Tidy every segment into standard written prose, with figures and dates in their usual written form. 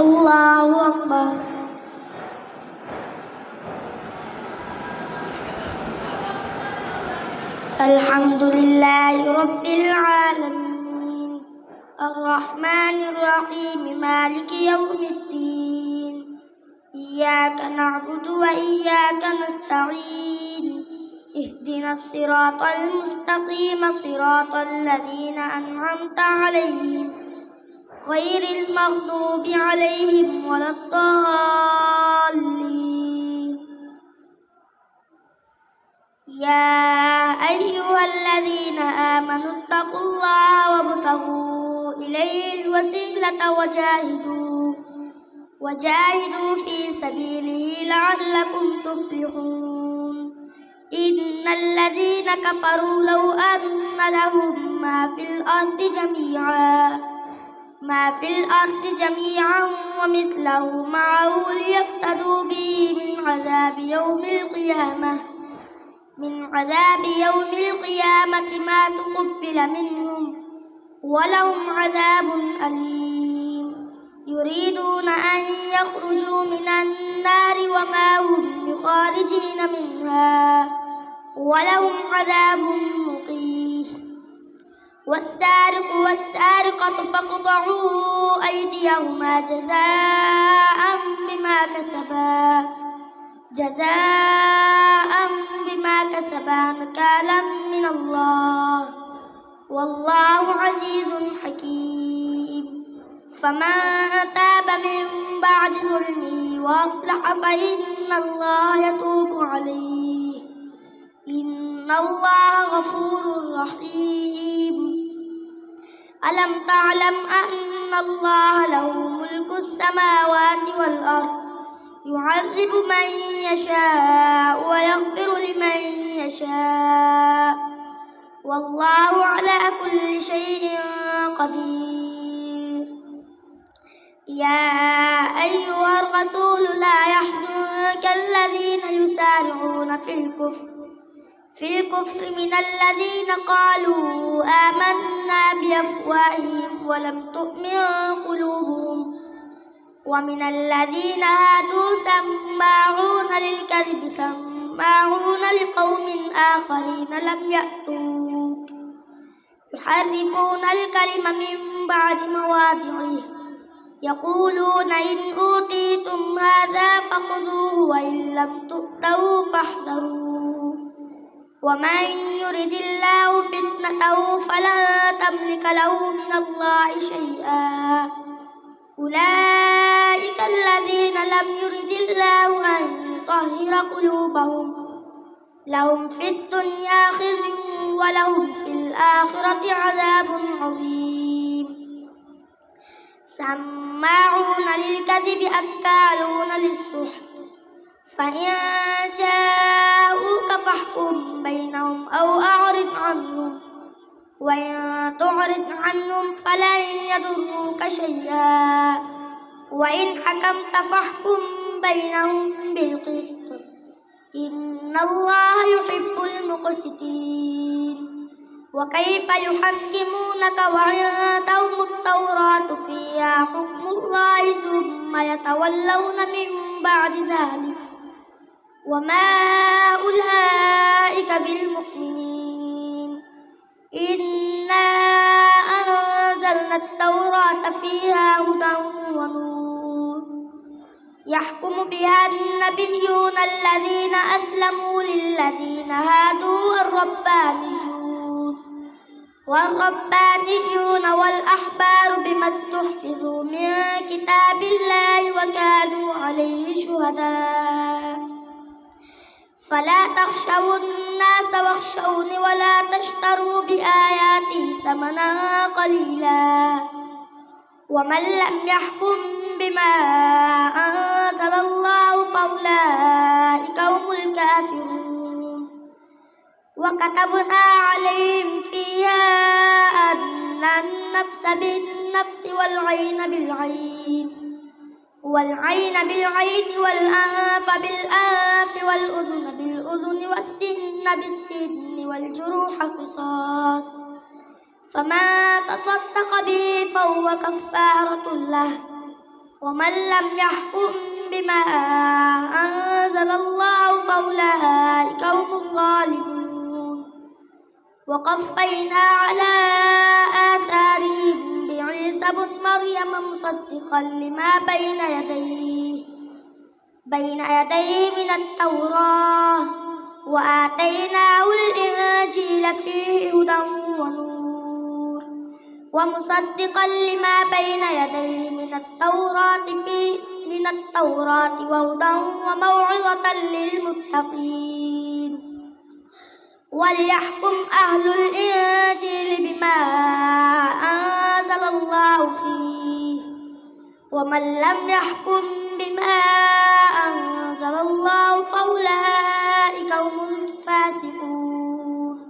الله أكبر. الحمد لله رب العالمين الرحمن الرحيم مالك يوم الدين إياك نعبد وإياك نستعين اهدنا الصراط المستقيم صراط الذين أنعمت عليهم غير المغضوب عليهم ولا الضالين. يا أيها الذين آمنوا اتقوا الله وابتغوا إليه الوسيلة وجاهدوا في سبيله لعلكم تفلحون. إن الذين كفروا لو أن لهم ما في الأرض جميعا ومثله معه ليفتدوا به من عذاب يوم القيامة ما تقبل منهم ولهم عذاب أليم. يريدون أن يخرجوا من النار وما هم بخارجين منها ولهم عذاب مقيم. والسارق والسارقة فاقطعوا أيديهما جزاء بما كسبا نكالا من الله والله عزيز حكيم. فمن تاب من بعد ظلمه وأصلح فإن الله يتوب عليه إن الله غفور رحيم. ألم تعلم أن الله له ملك السماوات والأرض يعذب من يشاء ويغفر لمن يشاء والله على كل شيء قدير. يا أيها الرسول لا يحزنك الذين يسارعون في الكفر من الذين قالوا آمنا بأفواههم ولم تؤمن قلوبهم ومن الذين هادوا سماعون للكذب سماعون لقوم آخرين لم يأتوك يحرفون الكلم من بعد مواضعه يقولون إن أوتيتم هذا فخذوه وإن لم تؤتوه فاحذروا ومن يرد الله فتنته فلن تملك له من الله شيئا. أولئك الذين لم يرد الله أن يطهر قلوبهم لهم في الدنيا خزي ولهم في الآخرة عذاب عظيم. سماعون للكذب أكالون للسحت فإن جاءوك فاحكم بينهم أو أعرض عنهم وإن تعرض عنهم فلن يضروك شيئا وإن حكمت فاحكم بينهم بالقسط إن الله يحب المقسطين. وكيف يحكمونك وعندهم التوراة فيها حكم الله ثم يتولون من بعد ذلك وما أولئك بالمؤمنين. إنا أنزلنا التوراة فيها هدى ونور يحكم بها النبيون الذين أسلموا للذين هادوا والربانيون والأحبار بما استحفظوا من كتاب الله وكانوا عليه شهداء. فلا تخشوا الناس واخشوني ولا تشتروا بآياتي ثمنا قليلا ومن لم يحكم بما أنزل الله فأولئك هم الكافرون. وكتبنا عليهم فيها أن النفس بالنفس والعين بالعين والأنف بالأنف والأذن بالأذن والسن بالسن والجروح قصاص فما تصدق به فهو كفارة له ومن لم يحكم بما أنزل الله فأولئك هم الظالمون وقفينا على آثارهم بعيسى ابن مريم مصدقا لما بين يديه من التوراة وآتيناه الإنجيل فيه هدى ونور ومصدقا لما بين يديه من التوراة وهدى وموعظة للمتقين وليحكم أهل الإنجيل بما أنزل الله فيه ومن لم يحكم بما أنزل الله فأولئك هم الفاسقون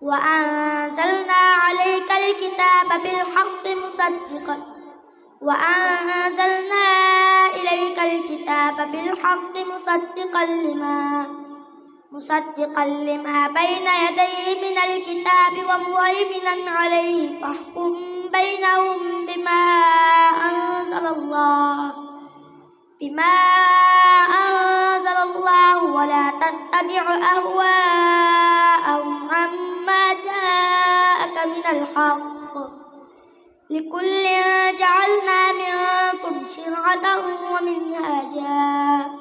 وأنزلنا عليك الكتاب بالحق وأنزلنا إليك الكتاب بالحق مصدقا لما بين يديه من الكتاب ومهيمنا عليه فاحكم بينهم بما أنزل الله ولا تتبع أهواءهم عما جاءك من الحق لكل جعلنا منكم شرعة ومنهاجا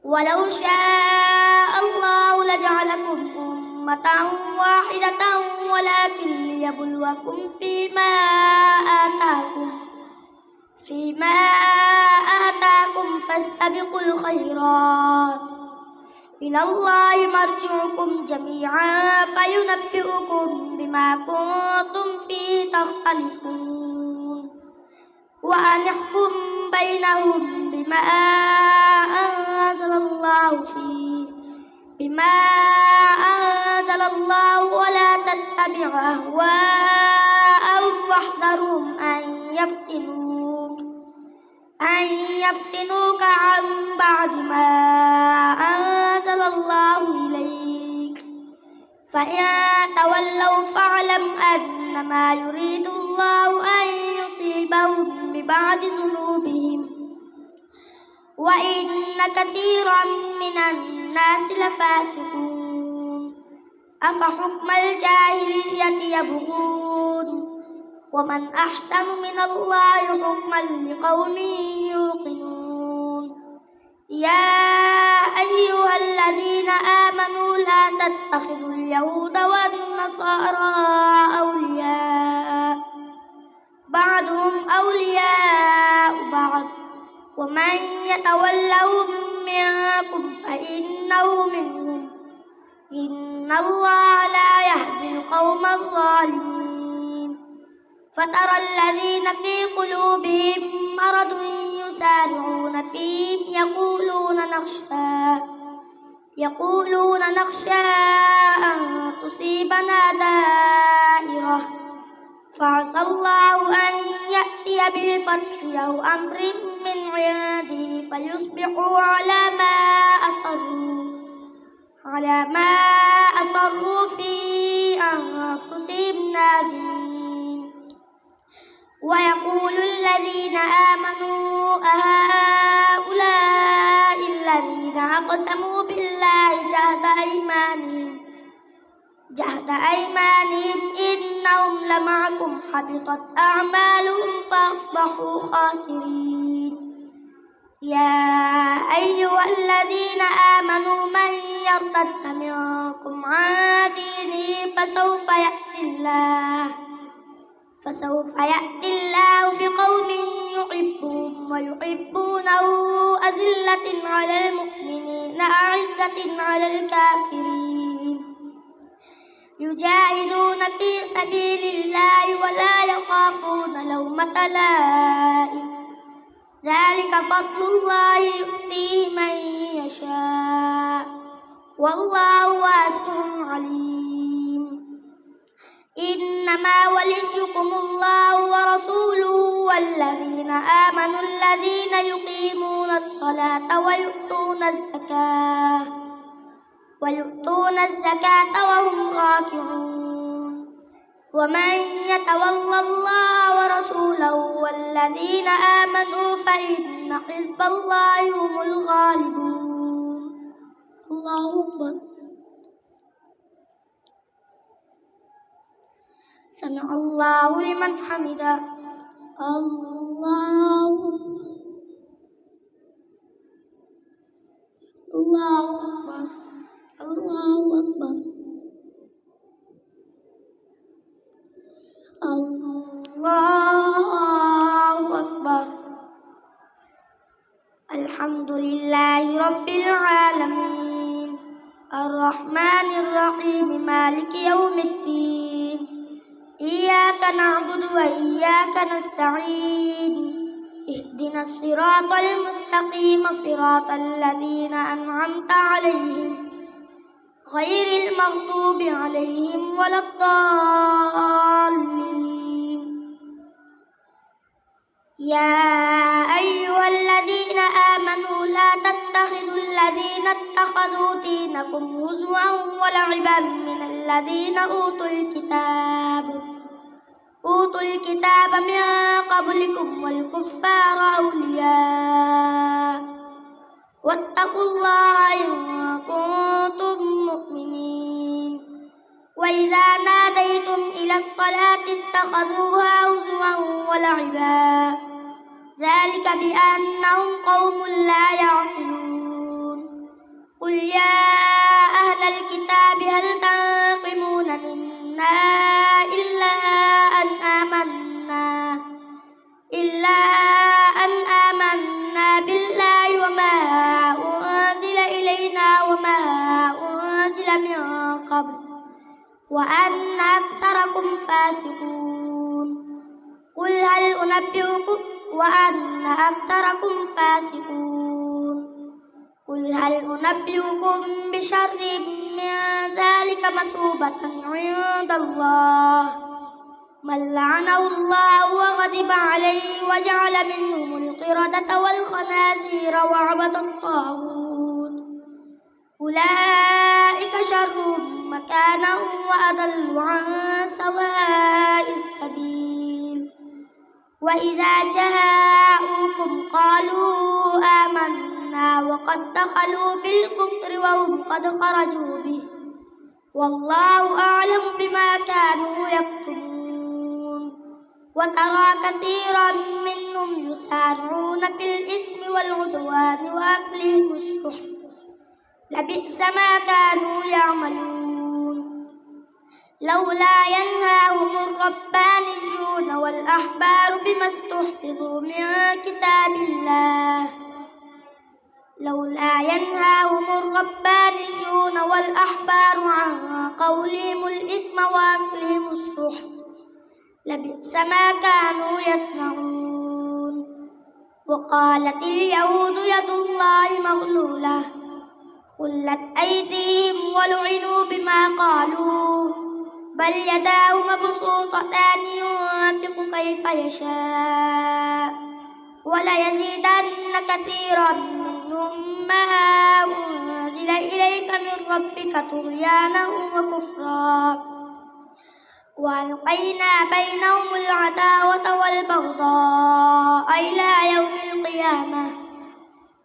ولو شاء الله لجعلكم أمة واحدة ولكن ليبلوكم فيما آتاكم فاستبقوا الخيرات إلى الله مرجعكم جميعا فينبئكم بما كنتم فيه تختلفون وأن احكم بينهم بما أنزل الله ولا تتبع أهواءهم واحذرهم أن يفتنوك عن بعد ما أنزل الله إليك فإن تولوا فاعلم أنما يريد الله أن يصيبهم ببعض ذنوبهم وإن كثيرا من الناس لفاسقون أفحكم الجاهلية يبغون ومن أحسن من الله حكما لقوم يوقنون يا أيها الذين آمنوا لا تتخذوا اليهود والنصارى أولياء بعضهم أولياء بعض ومن يتولهم منكم فإنه منهم إن الله لا يهدي القوم الظالمين فترى الذين في قلوبهم مرض يسارعون فيهم يقولون نخشى أن تصيبنا دائرة فعسى الله أن يأتي بالفتح أو أمر من عنده فيصبحوا على ما أصروا في أنفسهم نادمين ويقول الذين آمنوا أهؤلاء الذين أقسموا بالله جهد أيمانهم إنهم لمعكم حبطت أعمالهم فأصبحوا خاسرين يا أيها الذين آمنوا من يرتد منكم عن دينه فسوف يأتي الله بقوم يحبهم ويحبونه أذلة على المؤمنين أعزة على الكافرين يجاهدون في سبيل الله ولا يخافون لومة لائم ذلك فضل الله يؤتيه من يشاء والله واسع عليم إنما وليكم الله ورسوله والذين آمنوا الذين يقيمون الصلاة ويؤتون الزكاة وهم راكعون ومن يتول الله ورسوله والذين آمنوا فإن حزب الله هم الغالبون. الله أكبر. سمع الله لمن حمده. الله أكبر. الله أكبر. الله أكبر. الحمد لله رب العالمين الرحمن الرحيم مالك يوم الدين إياك نعبد وإياك نستعين اهدنا الصراط المستقيم صراط الذين أنعمت عليهم غير المغضوب عليهم ولا الضالين. يا أيها الذين آمنوا لا تتخذوا الذين اتخذوا دينكم هزوا ولعبا من الذين أوتوا الكتاب من قبلكم والكفار أولياء واتقوا الله إن كنتم مؤمنين. وإذا ناديتم إلى الصلاة اتخذوها هزوا ولعبا ذلك بأنهم قوم لا يعقلون. قل يا أهل الكتاب هل تنقمون منا إلا أن آمنا بالله وما أنزل إلينا وما أنزل من قبل وأن أكثركم فاسقون. قل هل أنبئكم بشر من ذلك مثوبة عند الله من لعنه الله وغضب عليه وجعل منهم القردة والخنازير وعبد الطاغوت أولئك شر مكانا وأضل عن سواء السبيل. وإذا جاءوكم قالوا آمنا وقد دخلوا بالكفر وهم قد خرجوا به والله أعلم بما كانوا يكتمون. وترى كثيرا منهم يسارعون في الإثم والعدوان وأكلهم السحت لبئس ما كانوا يعملون. لولا ينهاهم الربانيون والأحبار بما استحفظوا من كتاب الله عن قولهم الإثم وأكلهم السحت لبئس ما كانوا يصنعون. وقالت اليهود يد الله مغلولة غلت أيديهم ولعنوا بما قالوا بل يداه مبسوطتان ينفق كيف يشاء وليزيدن كثيرا منهم ما أنزل إليك من ربك طغيانا وكفرا وألقينا بينهم العداوة والبغضاء إلى يوم القيامة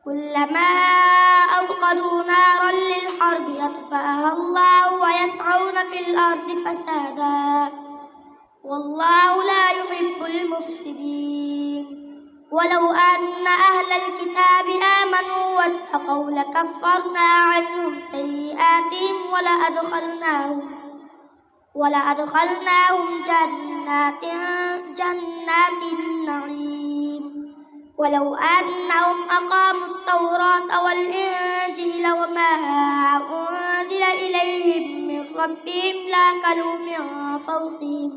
كلما أوقدوا نارا للحرب أطفأها الله ويسعون في الأرض فسادا والله لا يحب المفسدين. ولو أن أهل الكتاب آمنوا واتقوا لكفرنا عنهم سيئاتهم ولأدخلناهم جنات النعيم. ولو أنهم أقاموا التوراة والإنجيل وما أنزل إليهم من ربهم لأكلوا من فوقهم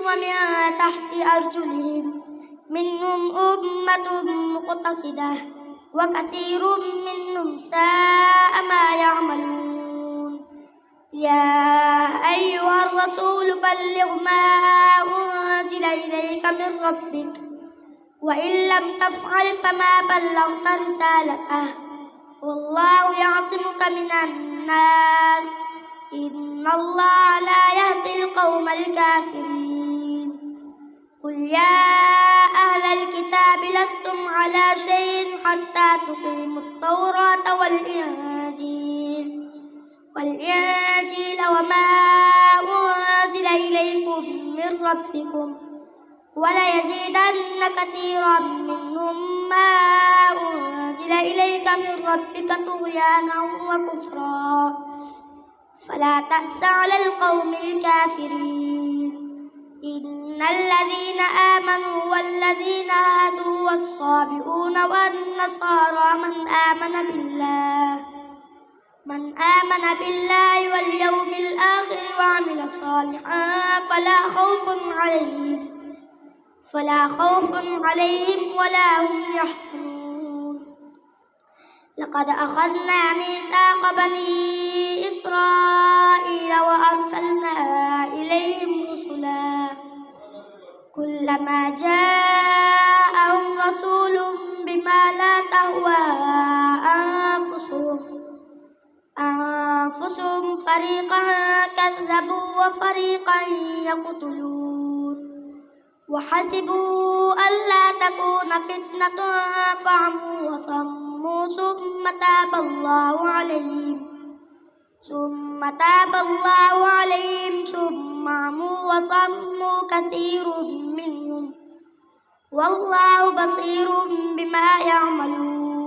ومن تحت أرجلهم منهم أمة مقتصدة وكثير منهم ساء ما يعملون. يا أيها الرسول بلغ ما أنزل إليك من ربك وإن لم تفعل فما بلغت رسالته والله يعصمك من الناس إن الله لا يهدي القوم الكافرين قل يا أهل الكتاب لستم على شيء حتى تقيموا التوراة والإنجيل وما أنزل إليكم من ربكم وليزيدن كثيرا منهم ما أنزل إليك من ربك طغيانا وكفرا فلا تأس على القوم الكافرين إن الذين آمنوا والذين هادوا والصابئون والنصارى من آمن بالله واليوم الآخر وعمل صالحا فلا خوف عليهم ولا هم يحزنون لقد أخذنا ميثاق بني إسرائيل وأرسلنا إليهم رسلا كلما جاءهم رسول بما لا تهوى أنفسهم فريقا كذبوا وفريقا يقتلون وحسبوا ألا تكون فتنة فعموا وصموا ثم تاب الله عليهم ثم عموا وصموا كثير منهم والله بصير بما يعملون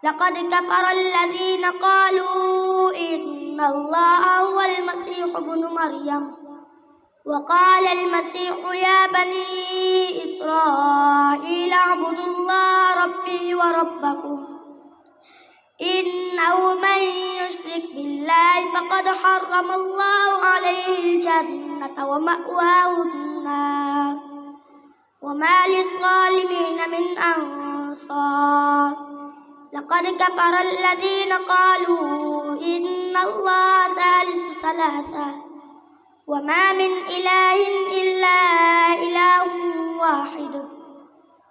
لقد كفر الذين قالوا إن الله هو المسيح ابن مريم وقال المسيح يا بني إسرائيل اعبدوا الله ربي وربكم إنه من يشرك بالله فقد حرم الله عليه الجنة ومأواه النار وما للظالمين من أنصار لقد كفر الذين قالوا إن الله ثالث ثلاثة وما من إله إلا إله واحد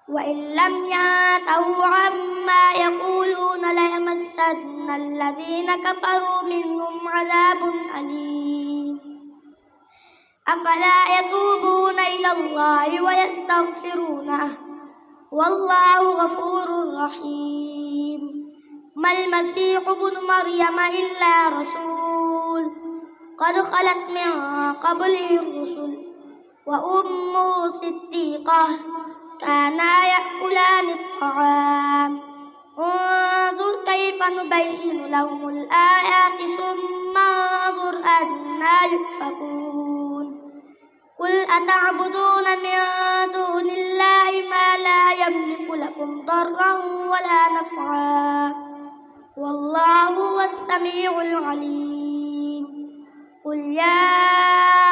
وإن لم ينتهوا عما يقولون ليمسن الذين كفروا منهم عذاب أليم أفلا يتوبون إلى الله ويستغفرونه والله غفور رحيم ما المسيح ابن مريم إلا رسول قد خلت من قبله الرسل وأمه صديقة كانا يأكلان الطعام انظر كيف نبين لهم الآيات ثم انظر أنا يؤفكون قل أتعبدون من دون الله ما لا يملك لكم ضرا ولا نفعا والله هو السميع العليم قل يا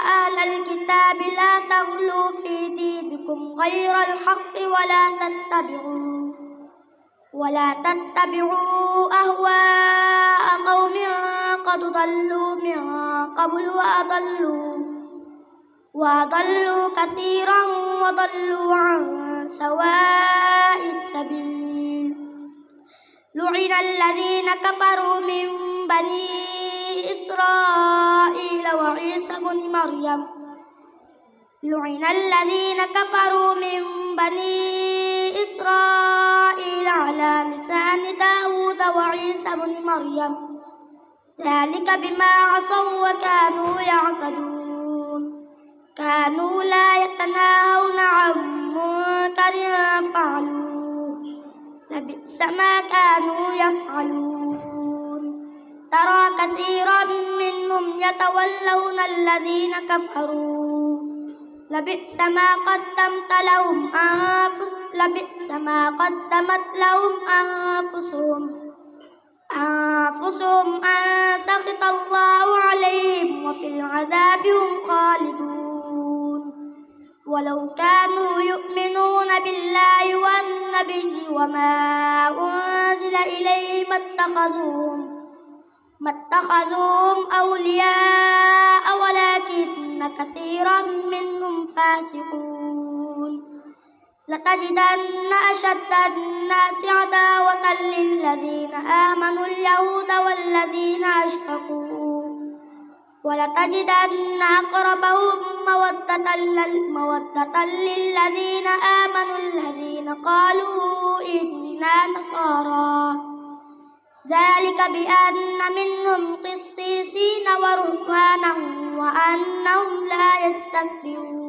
أهل الكتاب لا تغلوا في دينكم غير الحق ولا تتبعوا أهواء قوم قد ضلوا من قبل وأضلوا كثيرا وضلوا عن سواء السبيل لعن الذين كفروا من بني إسرائيل وعيسى بن مريم على لسان داود وعيسى بن مريم ذلك بما عصوا وكانوا يعتدون كانوا لا يتناهون عن منكر فعلوه لبئس ما كانوا يفعلون ترى كثيرا منهم يتولون الذين كفروا لبئس ما قدمت لهم أنفسهم أن سخط الله عليهم وفي العذاب هم خالدون ولو كانوا يؤمنون بالله والنبي وما أنزل إليه ما اتخذوهم أولياء ولكن كثيرا منهم فاسقون لتجدن أشد الناس عداوة للذين آمنوا اليهود والذين أشركوا ولتجدن أقربهم مودة للذين آمنوا الذين قالوا إنا نصارى ذلك بأن منهم قسيسين ورهبانا وأنهم لا يستكبرون